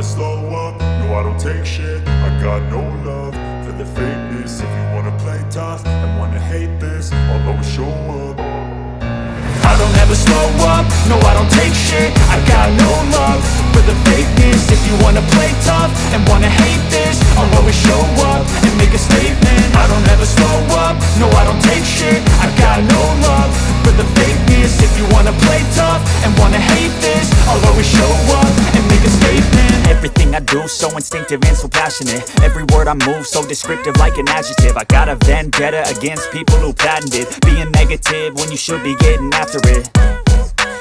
slow up, no I don't take shit. I got no love for the fakeness. If you wanna play tough and wanna hate this, I'll always show up. I don't ever slow up, no I don't take shit. I got no love for the fakeness. If you wanna play tough and wanna hate this, I'll always show up and make a statement. I don't ever slow up, no I don't take shit. I got no love for the fakeness. If you wanna play tough and wanna hate this, I'll always show up and make a statement. Everything I do so instinctive and so passionate. Every word I move so descriptive like an adjective. I got a vendetta against people who patented being negative when you should be getting after it.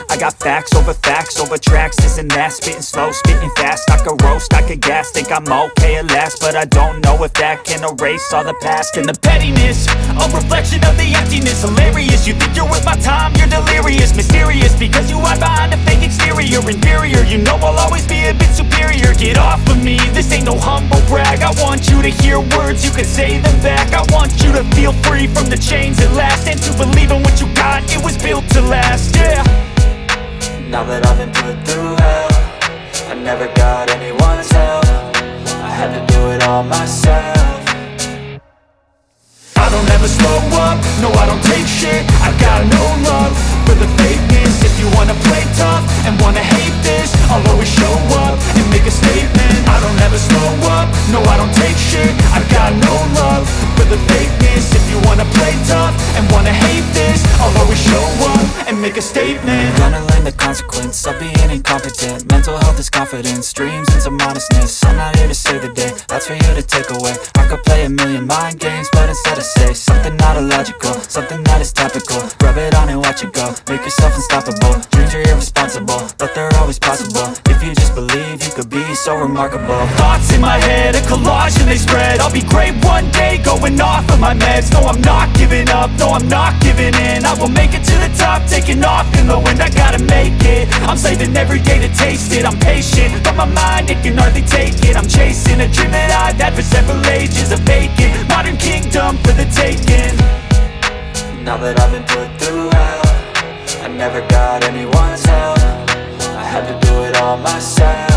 I got facts over tracks, this and that. Spitting slow, spitting fast. I could roast, I could gas. Think I'm okay at last, but I don't know if that can erase all the past. And the pettiness, a reflection of the emptiness. Hilarious, you think you're worth my time, you're delirious. Mysterious, because you hide behind a fake exterior. Inferior, you know I'll always be a bit superior. Get off of me, this ain't no humble brag. I want you to hear words, you can say them back. I want you to feel free from the chains at last, and to believe in what you got, it was built to last, yeah. Now that I've been put through hell, I never got anyone's help. I had to do it all myself. I don't ever slow up, no I don't take shit. I got no love for the fakeness. If you wanna play tough and wanna hate this, I'll always show up and make a statement. I don't ever slow up, no I don't take shit. I got no love for the fakeness. If you wanna play tough and wanna hate this, I'll always show up and make a statement. Gonna learn the consequence of being incompetent. Mental health is confidence, dreams and some honestness. I'm not here to save the day, that's for you to take away. I could play a million mind games, but instead I say something not illogical, something that is topical. Rub it on and watch it go, make yourself unstoppable. Dreams are irresponsible, but they're always possible. If you just believe, you could be so remarkable. Thoughts in my head, a collage and they spread. I'll be great one day, going off of my meds. No I'm not giving up, no I'm not giving in. I will make it to the top, taking off in the wind. I gotta make it, I'm saving every day to taste it. I'm patient, but my mind, it can hardly take it. I'm chasing a dream that I've had for several ages. A vacant, modern kingdom for the taking. Now that I've been put through hell, I never got anyone's help. I had to do it all myself.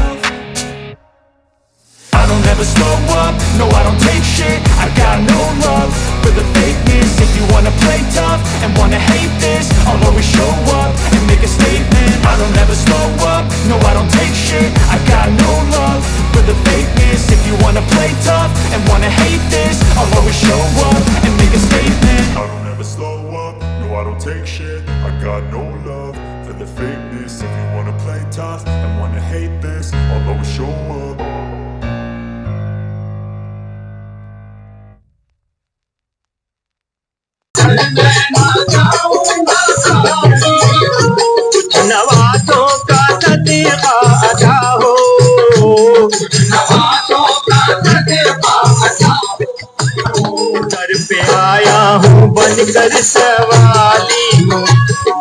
I don't ever slow up, no I don't take shit. I got no love for the fakeness. If you wanna play tough and wanna hate this, I'll always show up and make a statement. I don't ever slow up, no I don't take shit. I got no love for the fakeness. If you wanna play tough and wanna hate this, I'll always show up and make a statement. I don't ever slow up, no I don't take shit. I got no love for the fakeness. If you wanna play tough and wanna hate this, I'll always show up. नवाज़ों का सदका अदा हो, नवाज़ों का सदका अदा हो। दर पे आया हूँ बनकर सवाली,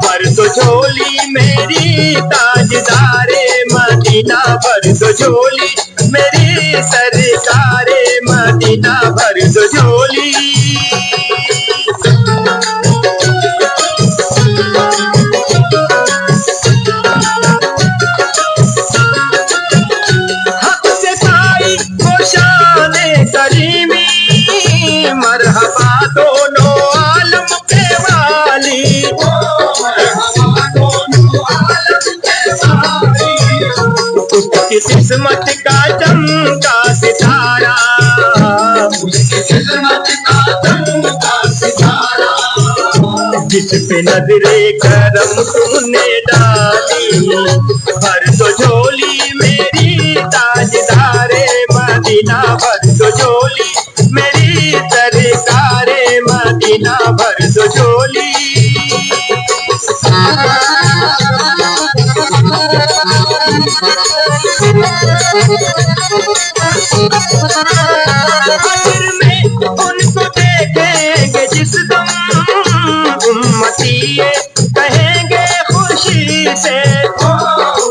भर दो झोली मेरी ताजदारे मदीना, भर दो झोली मेरी सरकारे मदीना, भर दो झोली। मरहबा दोनों आलम के वाली, उसकी किस्मत का चमका सितारा, उसकी किस्मत का चमका सितारा, जिस पे नजरे करम तूने डाली, भर दो झोली मेरी ताजदारे मदीना, भर दो झोली मेरी सरकारे मदीना, भर दो झोली। आखिर में उनको देखेंगे जिस दम, उम्मती कहेंगे खुशी से,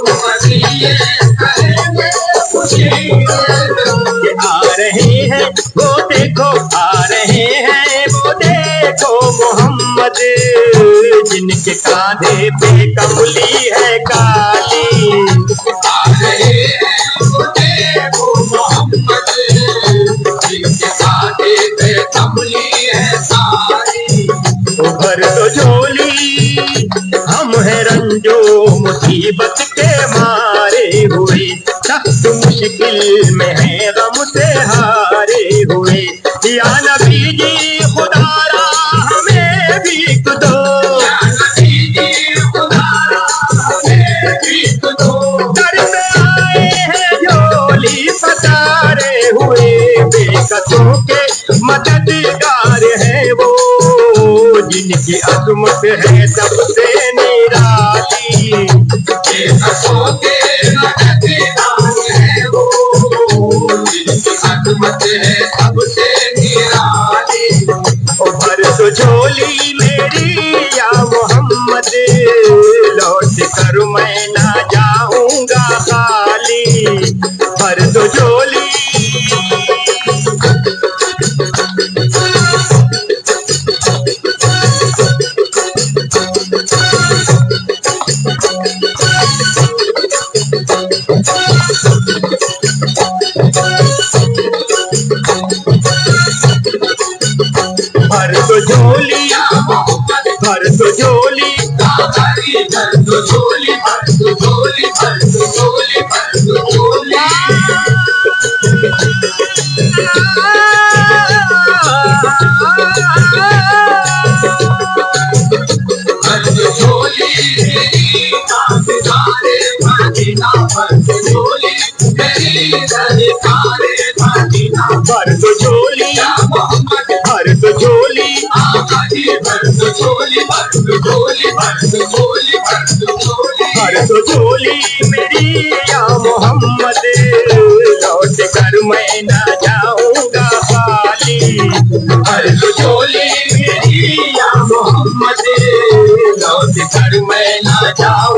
उम्मती कहेंगे खुशी से। आ रहे हैं वो देखो, आ रहे हैं वो देखो मोहम्मद, जिनके कांधे पे कमली है काली। आ रहे हैं वो देखो, जो मुसीबत के मारे हुए, सख्त मुश्किल में है गम से हारे हुए। या नबी जी खुदारा हमें भीख दो, या नबी जी खुदारा हमें भीख दो। दर में आए हैं झोली पसारे हुए, बेकसों के मददगार है वो, जिनकी अजमत है सबसे निराली। बेकसों के मददगार है वो, जिनकी अजमत है सबसे निराली। ओ भर तो झोली मेरी या मोहम्मद, लौट कर मैं ना जाऊंगा खाली। भर तो झोली भर तो झोली, भर तो झोली, भर तो झोली, भर तो झोली, भर तो झोली, भर तो झोली। भर तो झोली मेरी तारे मदीना, भर तो झोली मेरी सरकारे मदीना। भर तो झोली भर तो झोली, भर तो झोली, भर तो झोली, भर तो झोली, भर तो झोली, भर तो झोली मेरी या मोहम्मद, लौट कर मैं ना जाऊंगा खाली। भर तो झोली मेरी या मोहम्मद, लौट कर मैं ना जाऊंगा।